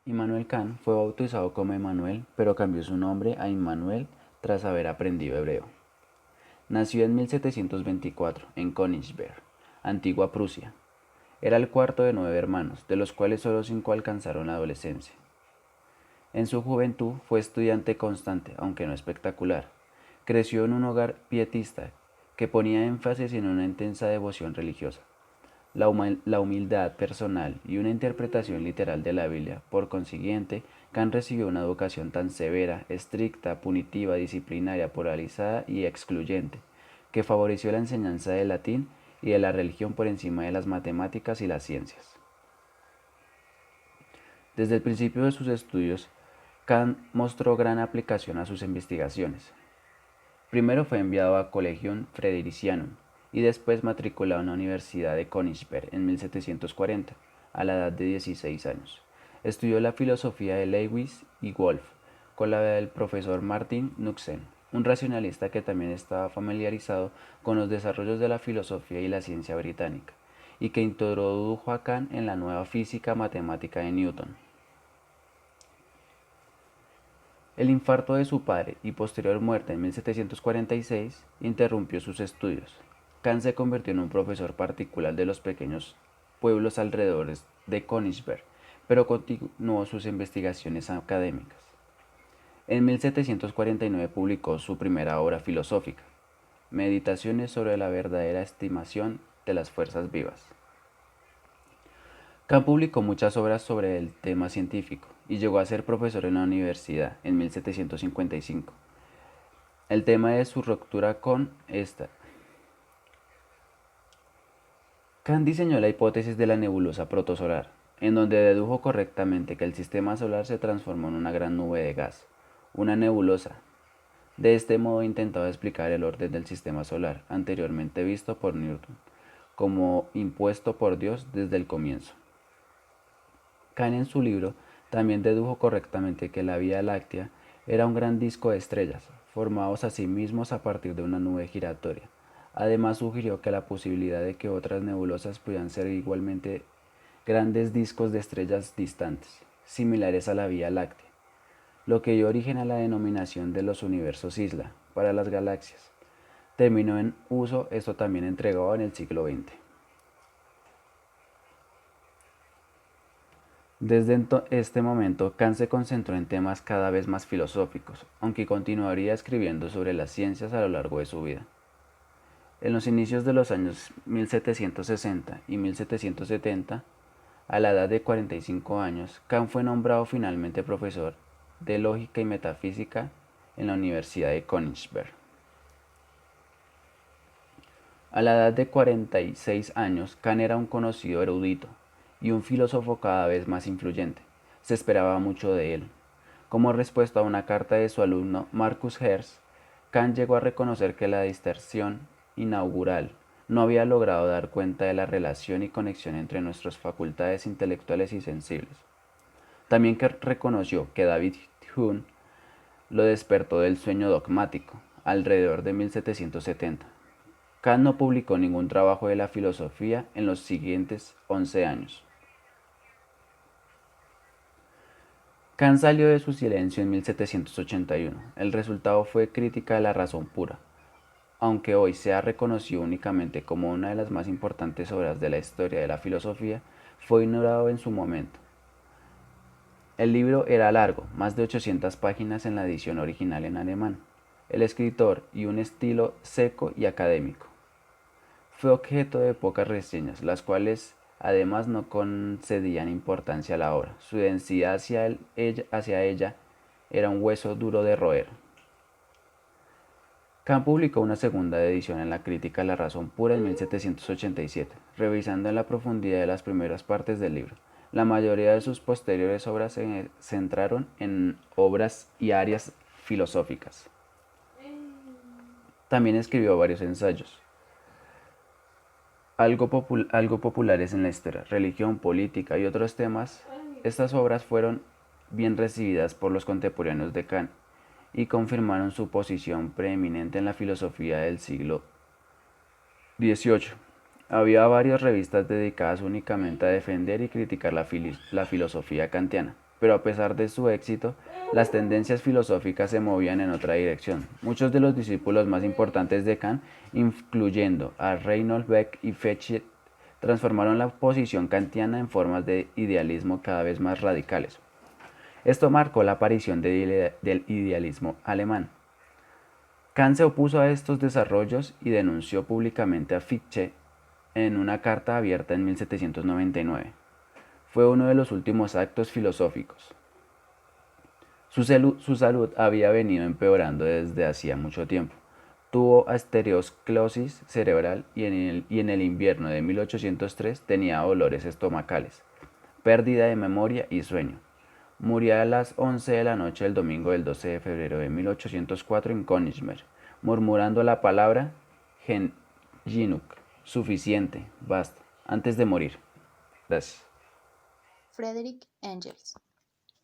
Immanuel Kant fue bautizado como Emmanuel, pero cambió su nombre a Immanuel tras haber aprendido hebreo. Nació en 1724 en Königsberg, antigua Prusia. Era el cuarto de 9 hermanos, de los cuales solo 5 alcanzaron la adolescencia. En su juventud fue estudiante constante, aunque no espectacular. Creció en un hogar pietista que ponía énfasis en una intensa devoción religiosa, la humildad personal y una interpretación literal de la Biblia. Por consiguiente, Kant recibió una educación tan severa, estricta, punitiva, disciplinaria, polarizada y excluyente, que favoreció la enseñanza del latín y de la religión por encima de las matemáticas y las ciencias. Desde el principio de sus estudios, Kant mostró gran aplicación a sus investigaciones. Primero fue enviado a Collegium Fridericianum y después matriculado en la Universidad de Königsberg en 1740, a la edad de 16 años. Estudió la filosofía de Lewis y Wolff con la del profesor Martin Nuxen, un racionalista que también estaba familiarizado con los desarrollos de la filosofía y la ciencia británica, y que introdujo a Kant en la nueva física matemática de Newton. El infarto de su padre y posterior muerte en 1746 interrumpió sus estudios. Kant se convirtió en un profesor particular de los pequeños pueblos alrededor de Königsberg, pero continuó sus investigaciones académicas. En 1749 publicó su primera obra filosófica, Meditaciones sobre la verdadera estimación de las fuerzas vivas. Kant publicó muchas obras sobre el tema científico y llegó a ser profesor en la universidad en 1755. El tema de su ruptura con esta. Kant diseñó la hipótesis de la nebulosa protosolar, en donde dedujo correctamente que el sistema solar se transformó en una gran nube de gas, una nebulosa. De este modo intentaba explicar el orden del sistema solar, anteriormente visto por Newton, como impuesto por Dios desde el comienzo. Kant en su libro también dedujo correctamente que la Vía Láctea era un gran disco de estrellas, formados a sí mismos a partir de una nube giratoria. Además sugirió que la posibilidad de que otras nebulosas pudieran ser igualmente grandes discos de estrellas distantes, similares a la Vía Láctea, lo que dio origen a la denominación de los universos isla para las galaxias. Terminó en uso esto también entregado en el siglo XX. Desde este momento, Kant se concentró en temas cada vez más filosóficos, aunque continuaría escribiendo sobre las ciencias a lo largo de su vida. En los inicios de los años 1760 y 1770, a la edad de 45 años, Kant fue nombrado finalmente profesor de lógica y metafísica en la Universidad de Königsberg. A la edad de 46 años, Kant era un conocido erudito y un filósofo cada vez más influyente. Se esperaba mucho de él. Como respuesta a una carta de su alumno Marcus Hertz, Kant llegó a reconocer que la disertación inaugural no había logrado dar cuenta de la relación y conexión entre nuestras facultades intelectuales y sensibles. También reconoció que David Hume lo despertó del sueño dogmático, alrededor de 1770. Kant no publicó ningún trabajo de la filosofía en los siguientes 11 años. Kant salió de su silencio en 1781. El resultado fue Crítica de la razón pura, aunque hoy se ha reconocido únicamente como una de las más importantes obras de la historia de la filosofía, fue ignorado en su momento. El libro era largo, más de 800 páginas en la edición original en alemán. El escritor y un estilo seco y académico. Fue objeto de pocas reseñas, las cuales además no concedían importancia a la obra. Su densidad hacia ella era un hueso duro de roer. Kant publicó una segunda edición en la Crítica de la razón pura en 1787, revisando en la profundidad de las primeras partes del libro. La mayoría de sus posteriores obras se centraron en obras y áreas filosóficas. También escribió varios ensayos, algo populares en la historia, religión, política y otros temas. Estas obras fueron bien recibidas por los contemporáneos de Kant y confirmaron su posición preeminente en la filosofía del siglo XVIII. Había varias revistas dedicadas únicamente a defender y criticar la filosofía kantiana. pero a pesar de su éxito, las tendencias filosóficas se movían en otra dirección. Muchos de los discípulos más importantes de Kant, incluyendo a Reinhold Beck y Fichte, transformaron la posición kantiana en formas de idealismo cada vez más radicales. Esto marcó la aparición del idealismo alemán. Kant se opuso a estos desarrollos y denunció públicamente a Fichte en una carta abierta en 1799. Fue uno de los últimos actos filosóficos. Su salud había venido empeorando desde hacía mucho tiempo. Tuvo arteriosclerosis cerebral y en el invierno de 1803 tenía dolores estomacales, pérdida de memoria y sueño. Murió a las 11 de la noche del domingo del 12 de febrero de 1804 en Königsberg, murmurando la palabra genug, suficiente, basta, antes de morir. Gracias. Friedrich Engels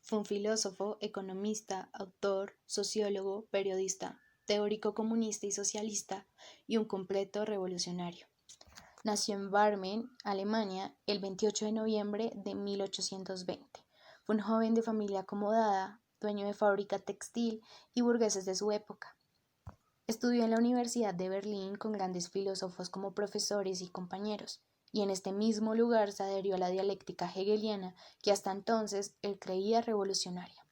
fue un filósofo, economista, autor, sociólogo, periodista, teórico comunista y socialista y un completo revolucionario. Nació en Bremen, Alemania, el 28 de noviembre de 1820. Fue un joven de familia acomodada, dueño de fábrica textil y burgueses de su época. Estudió en la Universidad de Berlín con grandes filósofos como profesores y compañeros, y en este mismo lugar se adhirió a la dialéctica hegeliana que hasta entonces él creía revolucionaria.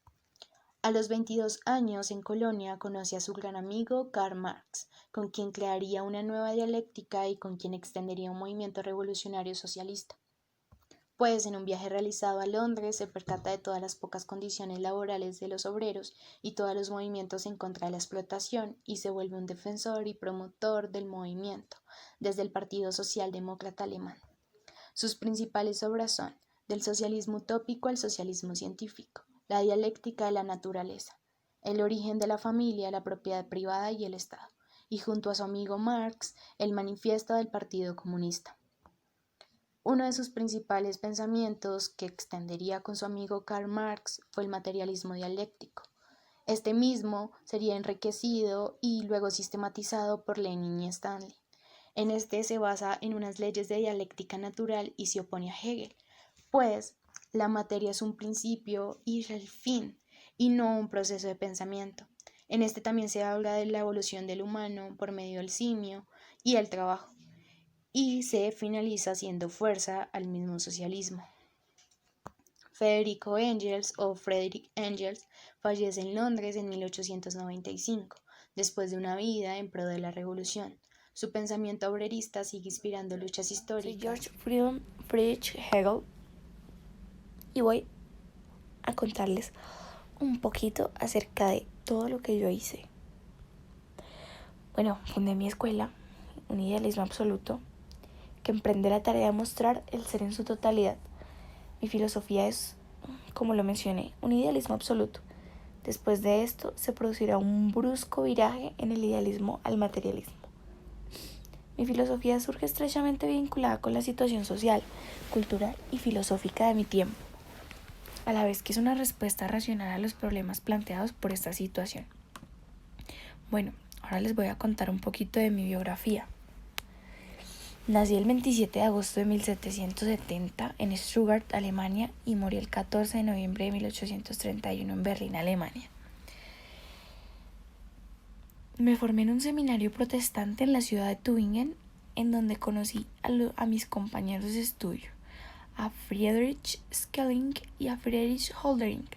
A los 22 años en Colonia conoció a su gran amigo Karl Marx, con quien crearía una nueva dialéctica y con quien extendería un movimiento revolucionario socialista. Pues en un viaje realizado a Londres se percata de todas las pocas condiciones laborales de los obreros y todos los movimientos en contra de la explotación y se vuelve un defensor y promotor del movimiento desde el Partido Socialdemócrata Alemán. Sus principales obras son Del socialismo utópico al socialismo científico, La dialéctica de la naturaleza, El origen de la familia, la propiedad privada y el Estado, y junto a su amigo Marx, El manifiesto del Partido Comunista. Uno de sus principales pensamientos, que extendería con su amigo Karl Marx, fue el materialismo dialéctico. Este mismo sería enriquecido y luego sistematizado por Lenin y Stanley. En este se basa en unas leyes de dialéctica natural y se opone a Hegel, pues la materia es un principio y el fin, y no un proceso de pensamiento. En este también se habla de la evolución del humano por medio del simio y el trabajo, y se finaliza haciendo fuerza al mismo socialismo. Federico Engels o Friedrich Engels fallece en Londres en 1895, después de una vida en pro de la revolución. Su pensamiento obrerista sigue inspirando luchas históricas. Soy George Friedrich Hegel y voy a contarles un poquito acerca de todo lo que yo hice. Bueno, fundé mi escuela, un idealismo absoluto, que emprende la tarea de mostrar el ser en su totalidad. Mi filosofía es, como lo mencioné, un idealismo absoluto. Después de esto se producirá un brusco viraje en el idealismo al materialismo. Mi filosofía surge estrechamente vinculada con la situación social, cultural y filosófica de mi tiempo, a la vez que es una respuesta racional a los problemas planteados por esta situación. Bueno, ahora les voy a contar un poquito de mi biografía. Nací el 27 de agosto de 1770 en Stuttgart, Alemania, y morí el 14 de noviembre de 1831 en Berlín, Alemania. Me formé en un seminario protestante en la ciudad de Tübingen, en donde conocí a mis compañeros de estudio, a Friedrich Schelling y a Friedrich Hölderlin.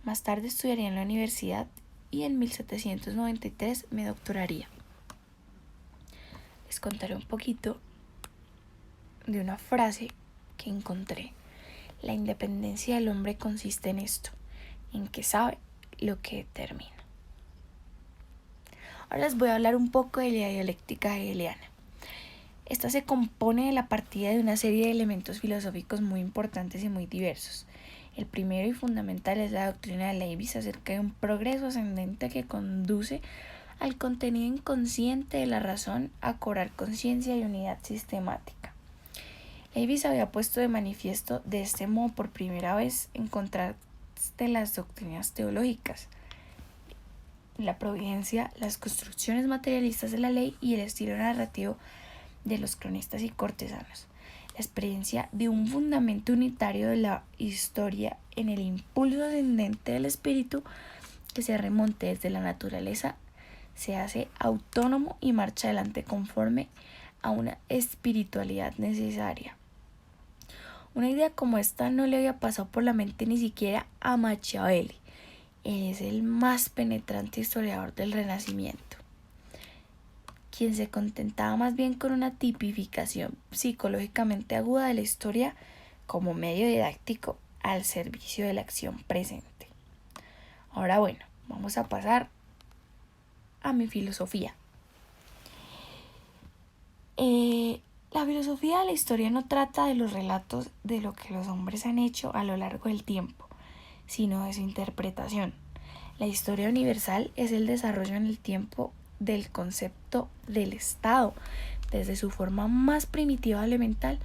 Más tarde estudiaría en la universidad y en 1793 me doctoraría. Les contaré un poquito de una frase que encontré. La independencia del hombre consiste en esto, en que sabe lo que determina. Ahora les voy a hablar un poco de la dialéctica hegeliana. Esta se compone de la partida de una serie de elementos filosóficos muy importantes y muy diversos. El primero y fundamental es la doctrina de Leibniz acerca de un progreso ascendente que conduce al contenido inconsciente de la razón a cobrar conciencia y unidad sistemática. Leibniz había puesto de manifiesto de este modo por primera vez en contraste las doctrinas teológicas, la providencia, las construcciones materialistas de la ley y el estilo narrativo de los cronistas y cortesanos. la experiencia de un fundamento unitario de la historia en el impulso ascendente del espíritu que se remonte desde la naturaleza, se hace autónomo y marcha adelante conforme a una espiritualidad necesaria. Una idea como esta no le había pasado por la mente ni siquiera a Machiavelli. Él es el más penetrante historiador del Renacimiento, quien se contentaba más bien con una tipificación psicológicamente aguda de la historia como medio didáctico al servicio de la acción presente. Ahora bueno, vamos a pasar a mi filosofía. La filosofía de la historia no trata de los relatos de lo que los hombres han hecho a lo largo del tiempo, sino de su interpretación. La historia universal es el desarrollo en el tiempo del concepto del Estado, desde su forma más primitiva elemental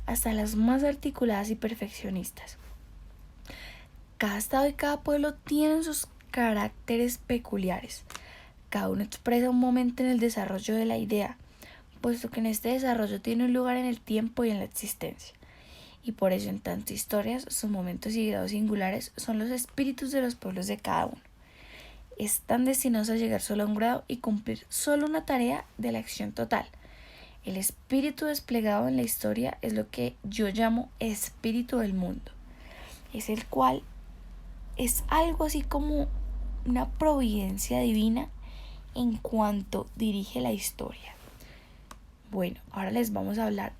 hasta las más articuladas y perfeccionistas. Cada estado y cada pueblo tienen sus caracteres peculiares. Cada uno expresa un momento en el desarrollo de la idea, puesto que en este desarrollo tiene un lugar en el tiempo y en la existencia. Y por eso en tantas historias, sus momentos y grados singulares son los espíritus de los pueblos de cada uno. Están destinados a llegar solo a un grado y cumplir solo una tarea de la acción total. El espíritu desplegado en la historia es lo que yo llamo espíritu del mundo. Es el cual es algo así como una providencia divina en cuanto dirige la historia. Bueno, ahora les vamos a hablar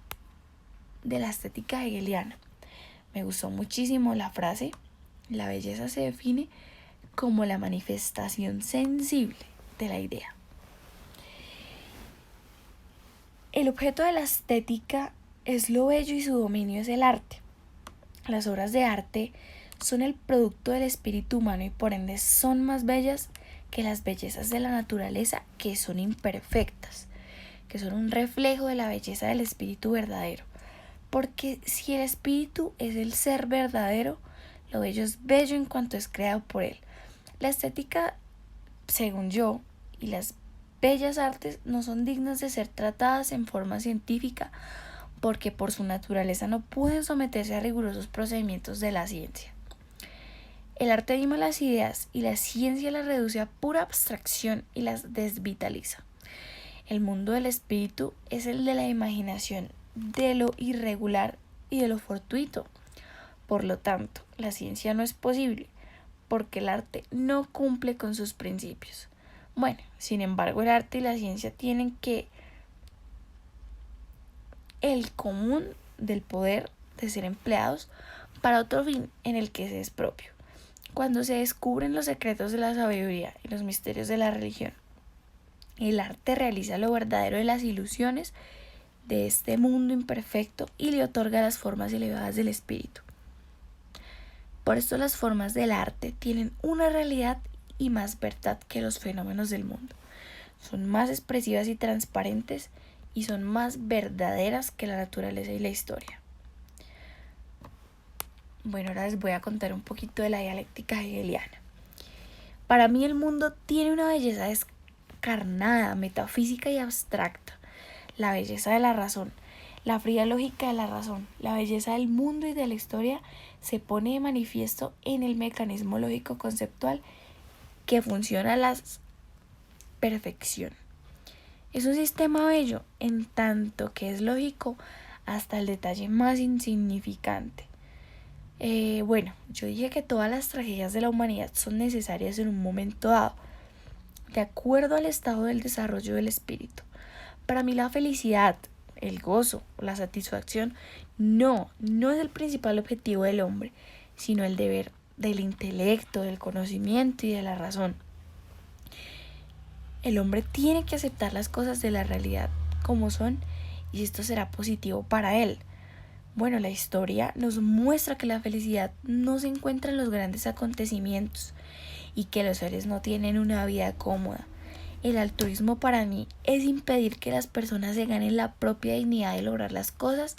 de la estética hegeliana. Me gustó muchísimo la frase: la belleza se define como la manifestación sensible de la idea. El objeto de la estética es lo bello y su dominio es el arte. Las obras de arte son el producto del espíritu humano y por ende son más bellas que las bellezas de la naturaleza, que son imperfectas, que son un reflejo de la belleza del espíritu verdadero. Porque si el espíritu es el ser verdadero, lo bello es bello en cuanto es creado por él. La estética, según yo, y las bellas artes no son dignas de ser tratadas en forma científica, porque por su naturaleza no pueden someterse a rigurosos procedimientos de la ciencia. El arte anima las ideas y la ciencia las reduce a pura abstracción y las desvitaliza. El mundo del espíritu es el de la imaginación, de lo irregular y de lo fortuito. Por lo tanto, la ciencia no es posible, porque el arte no cumple con sus principios. Bueno, sin embargo, el arte y la ciencia tienen el común del poder de ser empleados para otro fin en el que se es propio. Cuando se descubren los secretos de la sabiduría y los misterios de la religión, el arte realiza lo verdadero de las ilusiones de este mundo imperfecto y le otorga las formas elevadas del espíritu. Por esto las formas del arte tienen una realidad y más verdad que los fenómenos del mundo. Son más expresivas y transparentes y son más verdaderas que la naturaleza y la historia. Bueno, ahora les voy a contar un poquito de la dialéctica hegeliana. Para mí el mundo tiene una belleza descarnada, metafísica y abstracta. La belleza de la razón, la fría lógica de la razón, la belleza del mundo y de la historia se pone de manifiesto en el mecanismo lógico conceptual que funciona a la perfección. Es un sistema bello en tanto que es lógico hasta el detalle más insignificante. Bueno, yo dije que todas las tragedias de la humanidad son necesarias en un momento dado, de acuerdo al estado del desarrollo del espíritu. Para mí la felicidad, el gozo o la satisfacción no es el principal objetivo del hombre, sino el deber del intelecto, del conocimiento y de la razón. El hombre tiene que aceptar las cosas de la realidad como son y esto será positivo para él. Bueno, la historia nos muestra que la felicidad no se encuentra en los grandes acontecimientos y que los seres no tienen una vida cómoda. El altruismo para mí es impedir que las personas se ganen la propia dignidad de lograr las cosas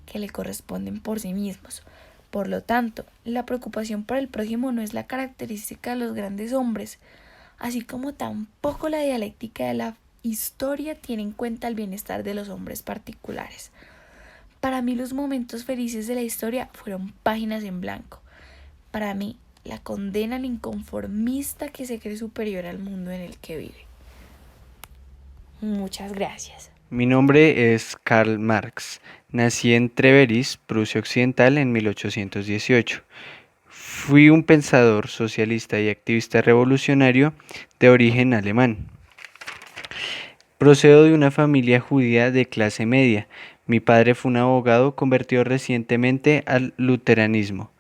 que le corresponden por sí mismos. Por lo tanto, la preocupación por el prójimo no es la característica de los grandes hombres, así como tampoco la dialéctica de la historia tiene en cuenta el bienestar de los hombres particulares. Para mí los momentos felices de la historia fueron páginas en blanco. Para mí, la condena al inconformista que se cree superior al mundo en el que vive. Muchas gracias. Mi nombre es Karl Marx. Nací en Treveris, Prusia Occidental, en 1818. Fui un pensador socialista y activista revolucionario de origen alemán. Procedo de una familia judía de clase media. Mi padre fue un abogado convertido recientemente al luteranismo.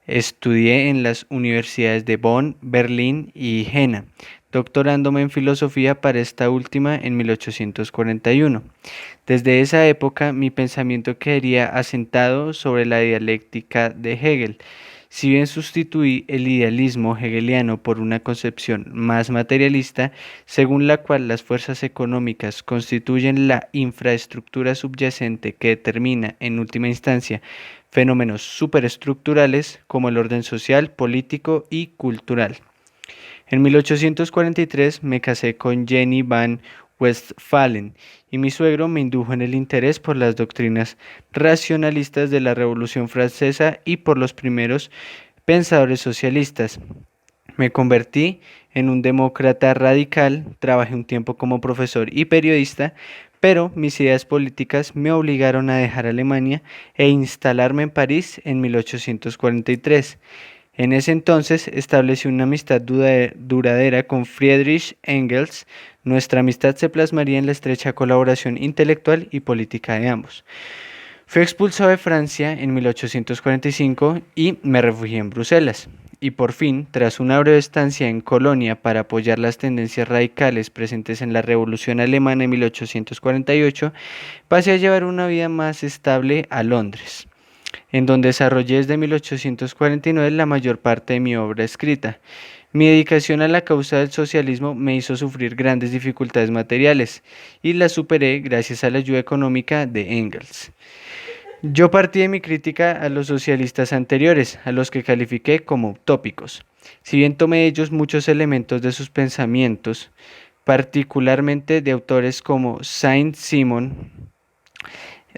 Estudié en las universidades de Bonn, Berlín y Jena, doctorándome en filosofía para esta última en 1841. Desde esa época mi pensamiento quedaría asentado sobre la dialéctica de Hegel. Si bien sustituí el idealismo hegeliano por una concepción más materialista, según la cual las fuerzas económicas constituyen la infraestructura subyacente que determina, en última instancia, fenómenos superestructurales como el orden social, político y cultural. En 1843 me casé con Jenny van Westphalen y mi suegro me indujo en el interés por las doctrinas racionalistas de la Revolución Francesa y por los primeros pensadores socialistas. Me convertí en un demócrata radical, trabajé un tiempo como profesor y periodista, pero mis ideas políticas me obligaron a dejar Alemania e instalarme en París en 1843. En ese entonces establecí una amistad duradera con Friedrich Engels. Nuestra amistad se plasmaría en la estrecha colaboración intelectual y política de ambos. Fui expulsado de Francia en 1845 y me refugié en Bruselas. Y por fin, tras una breve estancia en Colonia para apoyar las tendencias radicales presentes en la Revolución Alemana en 1848, pasé a llevar una vida más estable a Londres, en donde desarrollé desde 1849 la mayor parte de mi obra escrita. Mi dedicación a la causa del socialismo me hizo sufrir grandes dificultades materiales y las superé gracias a la ayuda económica de Engels. Yo partí de mi crítica a los socialistas anteriores, a los que califiqué como utópicos. Si bien tomé de ellos muchos elementos de sus pensamientos, particularmente de autores como Saint-Simon,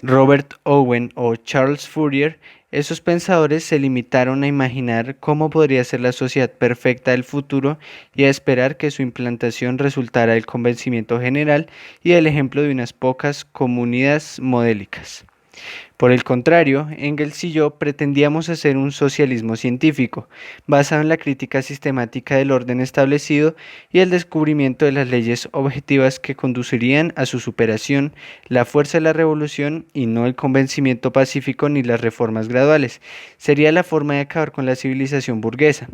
Robert Owen o Charles Fourier, esos pensadores se limitaron a imaginar cómo podría ser la sociedad perfecta del futuro y a esperar que su implantación resultara del convencimiento general y del ejemplo de unas pocas comunidades modélicas. Por el contrario, Engels y yo pretendíamos hacer un socialismo científico, basado en la crítica sistemática del orden establecido y el descubrimiento de las leyes objetivas que conducirían a su superación, la fuerza de la revolución y no el convencimiento pacífico ni las reformas graduales. Sería la forma de acabar con la civilización burguesa.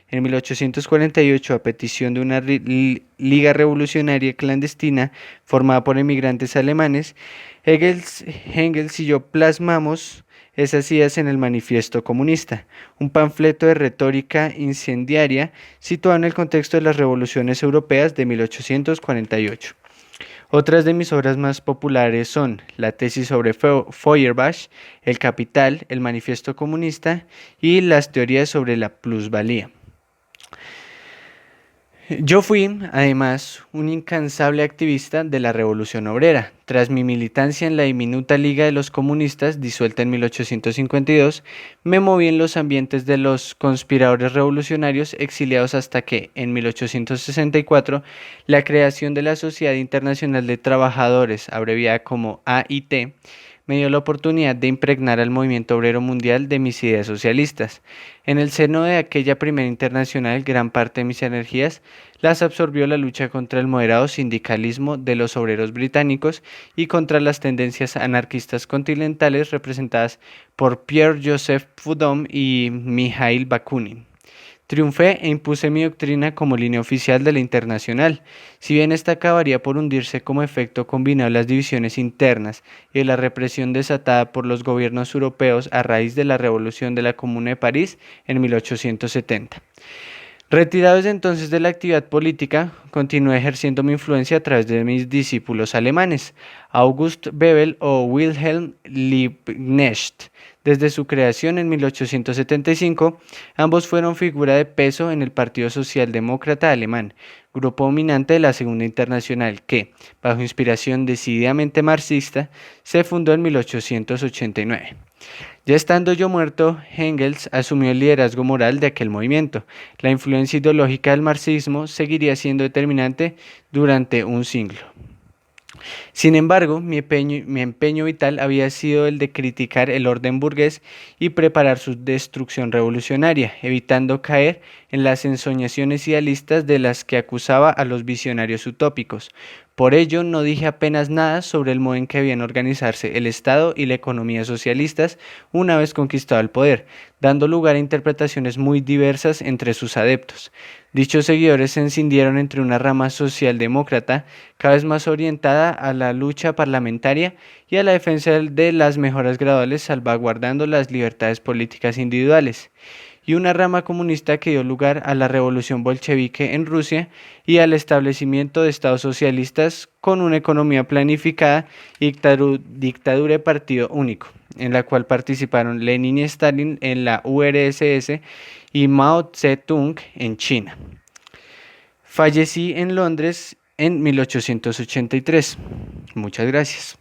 En 1848, a petición de una liga revolucionaria clandestina formada por emigrantes alemanes, Engels y yo plasmamos esas ideas en el Manifiesto Comunista, un panfleto de retórica incendiaria situado en el contexto de las revoluciones europeas de 1848. Otras de mis obras más populares son la tesis sobre Feuerbach, El Capital, el Manifiesto Comunista y las teorías sobre la plusvalía. Yo fui, además, un incansable activista de la Revolución Obrera. Tras mi militancia en la diminuta Liga de los Comunistas, disuelta en 1852, me moví en los ambientes de los conspiradores revolucionarios exiliados hasta que, en 1864, la creación de la Sociedad Internacional de Trabajadores, abreviada como AIT, me dio la oportunidad de impregnar al movimiento obrero mundial de mis ideas socialistas. En el seno de aquella primera internacional, gran parte de mis energías las absorbió la lucha contra el moderado sindicalismo de los obreros británicos y contra las tendencias anarquistas continentales representadas por Pierre-Joseph Proudhon y Mikhail Bakunin. Triunfé e impuse mi doctrina como línea oficial de la Internacional, si bien esta acabaría por hundirse como efecto combinado de las divisiones internas y de la represión desatada por los gobiernos europeos a raíz de la Revolución de la Comuna de París en 1870. Retirado desde entonces de la actividad política, continué ejerciendo mi influencia a través de mis discípulos alemanes, August Bebel o Wilhelm Liebknecht. Desde su creación en 1875, ambos fueron figura de peso en el Partido Socialdemócrata Alemán, grupo dominante de la Segunda Internacional que, bajo inspiración decididamente marxista, se fundó en 1889. Ya estando yo muerto, Engels asumió el liderazgo moral de aquel movimiento. La influencia ideológica del marxismo seguiría siendo determinante durante un siglo. Sin embargo, mi empeño vital había sido el de criticar el orden burgués y preparar su destrucción revolucionaria, evitando caer en las ensoñaciones idealistas de las que acusaba a los visionarios utópicos. Por ello, no dije apenas nada sobre el modo en que debían organizarse el Estado y la economía socialistas una vez conquistado el poder, dando lugar a interpretaciones muy diversas entre sus adeptos. Dichos seguidores se encindieron entre una rama socialdemócrata cada vez más orientada a la lucha parlamentaria y a la defensa de las mejoras graduales salvaguardando las libertades políticas individuales, y una rama comunista que dio lugar a la revolución bolchevique en Rusia y al establecimiento de estados socialistas con una economía planificada y dictadura de partido único, en la cual participaron Lenin y Stalin en la URSS y Mao Zedong en China. Fallecí en Londres en 1883. Muchas gracias.